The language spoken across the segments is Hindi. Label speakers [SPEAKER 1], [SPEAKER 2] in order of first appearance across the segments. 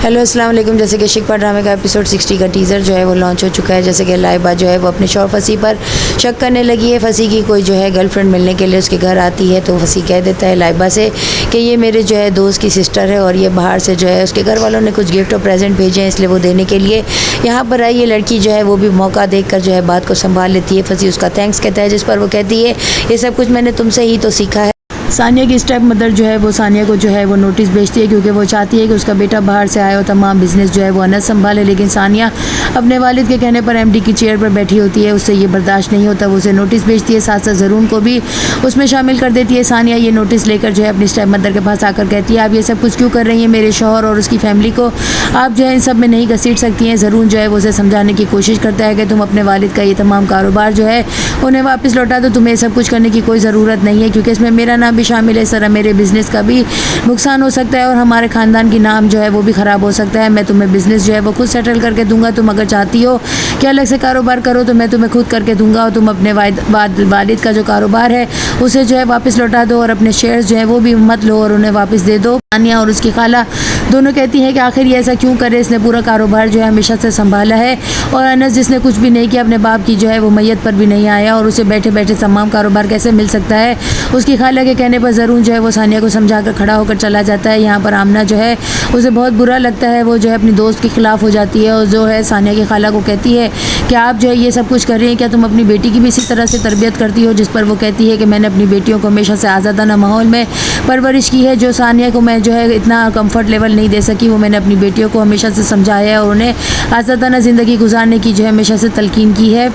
[SPEAKER 1] हेलो अस्सलाम वालेकुम। जैसे कि शिकवा ड्रामे का एपिसोड 60 का टीज़र जो है वो लॉन्च हो चुका है। जैसे कि लाइबा जो है वो अपने शौहर फसी पर शक करने लगी है। फसी की कोई जो है गर्लफ्रेंड मिलने के लिए उसके घर आती है तो फसी कह देता है लाइबा से कि ये मेरे जो है दोस्त की सिस्टर है और ये बाहर से जो है उसके घर वालों ने कुछ गिफ्ट और प्रेजेंट भेजे हैं, इसलिए वो देने के लिए यहाँ पर आई। ये लड़की जो है वो भी मौका देख कर जो है बात को संभाल लेती है। फसी उसका थैंक्स कहता है, जिस पर वो कहती है ये सब कुछ मैंने तुमसे ही तो सीखा है। सानिया की स्टेप मदर जो है वो सानिया को जो है वो नोटिस भेजती है क्योंकि वो चाहती है कि उसका बेटा बाहर से आया और तमाम बिज़नेस जो है वो अनस संभाले, लेकिन सानिया अपने वालिद के कहने पर एमडी की चेयर पर बैठी होती है। उससे ये बर्दाश्त नहीं होता, वो उसे नोटिस भेजती है, साथ साथ ज़रून को भी उसमें शामिल कर देती है। सानिया ये नोटिस लेकर जो है अपनी स्टेप मदर के पास आकर कहती है आप ये सब कुछ क्यों कर रही हैं, मेरे शौहर और उसकी फैमिली को आप जो है इन सब में नहीं घसीट सकती हैं। ज़रून जो है वो उसे समझाने की कोशिश करता है कि तुम अपने वालिद का ये तमाम कारोबार जो है उन्हें वापस लौटा दो, तुम्हें सब कुछ करने की कोई ज़रूरत नहीं है क्योंकि इसमें मेरा नाम भी शामिल है। इस तरह मेरे बिज़नेस का भी नुकसान हो सकता है और हमारे ख़ानदान की नाम जो है वो भी ख़राब हो सकता है। मैं तुम्हें बिज़नेस जो है वो खुद सेटल करके दूंगा, तुम अगर चाहती हो कि अलग से कारोबार करो तो मैं तुम्हें खुद करके दूंगा और तुम अपने वालिद का जो कारोबार है उसे जो है वापस लौटा दो और अपने शेयर्स जो है वो भी मत लो और उन्हें वापस दे दो। सानिया और उसकी खाला दोनों कहती हैं कि आखिर ये ऐसा क्यों करे, इसने पूरा कारोबार जो है हमेशा से संभाला है और अनस जिसने कुछ भी नहीं किया अपने बाप की जो है वो मैयत पर भी नहीं आया और उसे बैठे बैठे तमाम कारोबार कैसे मिल सकता है। उसकी खाला के कहने पर ज़रून जो है वो सानिया को समझा कर खड़ा होकर चला जाता है। यहाँ पर आमना जो है उसे बहुत बुरा लगता है, वो जो है अपनी दोस्त के खिलाफ हो जाती है और जो है सानिया की खाला को कहती है कि आप जो है ये सब कुछ कर रही हैं, क्या तुम अपनी बेटी की भी इसी तरह से तरबियत करती हो। जिस पर वो कहती है कि मैंने अपनी बेटियों को हमेशा से आज़ादाना माहौल में परवरिश की है, जो सानिया को मैं जो है इतना कंफर्ट लेवल नहीं दे सकी वो मैंने अपनी बेटियों को हमेशा से समझाया है और उन्हें आज़ादाना ज़िंदगी गुजारने की जो है हमेशा से तलकीन की है।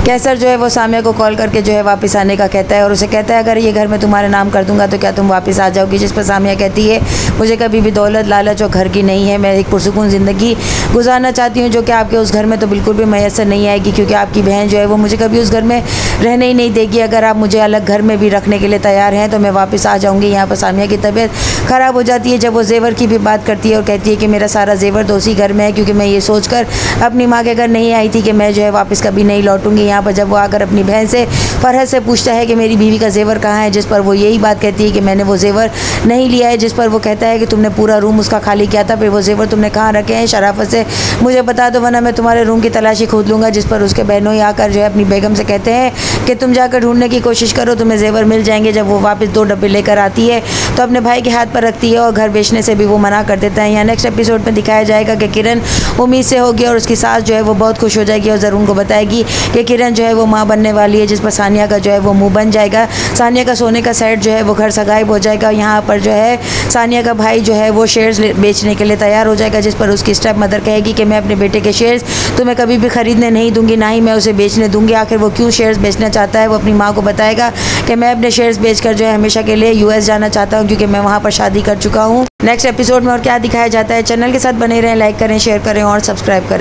[SPEAKER 1] कैसर जो है वो सामिया को कॉल करके जो है वापस आने का कहता है और उसे कहता है अगर ये घर मैं तुम्हारे नाम कर दूंगा तो क्या तुम वापस आ जाओगी। जिस पर सामिया कहती है मुझे कभी भी दौलत लालच और घर की नहीं है, मैं एक पुरसुकून ज़िंदगी गुजारना चाहती हूँ जो कि आपके उस घर में तो बिल्कुल भी मैसर नहीं आएगी क्योंकि आपकी बहन जो है वो मुझे कभी उस घर में रहने ही नहीं देगी। अगर आप मुझे अलग घर में भी रखने के लिए तैयार हैं तो मैं वापस आ जाऊँगी। यहाँ पर सामिया की तबीयत ख़राब हो जाती है जब वो जेवर की भी बात करती है और कहती है कि मेरा सारा जेवर तो उसी घर में है क्योंकि मैं ये सोच कर अपनी माँ के घर नहीं आई थी कि मैं जो है वापस कभी नहीं लौटूंगी। यहाँ पर जब वो आकर अपनी बहन से फरहत से पूछता है कि मेरी बीवी का जेवर कहाँ है, जिस पर वो यही बात कहती है कि मैंने वो जेवर नहीं लिया है। जिस पर वो कहता है कि तुमने पूरा रूम उसका खाली किया था, फिर वो जेवर तुमने कहाँ रखे हैं, शराफत से मुझे बता दो वरना मैं तुम्हारे रूम की तलाशी खोद लूँगा। जिस पर उसके बहनों ही आकर जो है अपनी बेगम से कहते हैं कि तुम जाकर ढूंढने की कोशिश करो, तुम्हें जेवर मिल जाएंगे। जब वो वापस 2 डब्बे लेकर आती है तो अपने भाई के हाथ पर रखती है और घर बेचने से भी वो मना कर देता है। यहाँ नेक्स्ट एपिसोड में दिखाया जाएगा कि किरण उम्मीद से होगी और उसकी सास जो है वो बहुत खुश हो जाएगी और ज़रून को बताएगी कि किरण जो है वो माँ बनने वाली है, जिस पर सानिया का जो है वो मुंह बन जाएगा। सानिया का सोने का सेट जो है वो घर से गायब हो जाएगा। यहाँ पर जो है सानिया का भाई जो है वो शेयर्स बेचने के लिए तैयार हो जाएगा, जिस पर उसकी स्टेप मदर कहेगी कि मैं अपने बेटे के शेयर्स तुम्हें कभी भी खरीदने नहीं दूंगी, ना ही मैं उसे बेचने दूंगी। आखिर वो क्यों शेयर्स बेचना चाहता है, वो अपनी माँ को बताएगा कि मैं अपने शेयर्स बेचकर जो है हमेशा के लिए यूएस जाना चाहता हूँ क्योंकि मैं वहाँ पर शादी कर चुका हूँ। नेक्स्ट एपिसोड में और क्या दिखाया जाता है, चैनल के साथ बने रहें, लाइक करें, शेयर करें और सब्सक्राइब करें।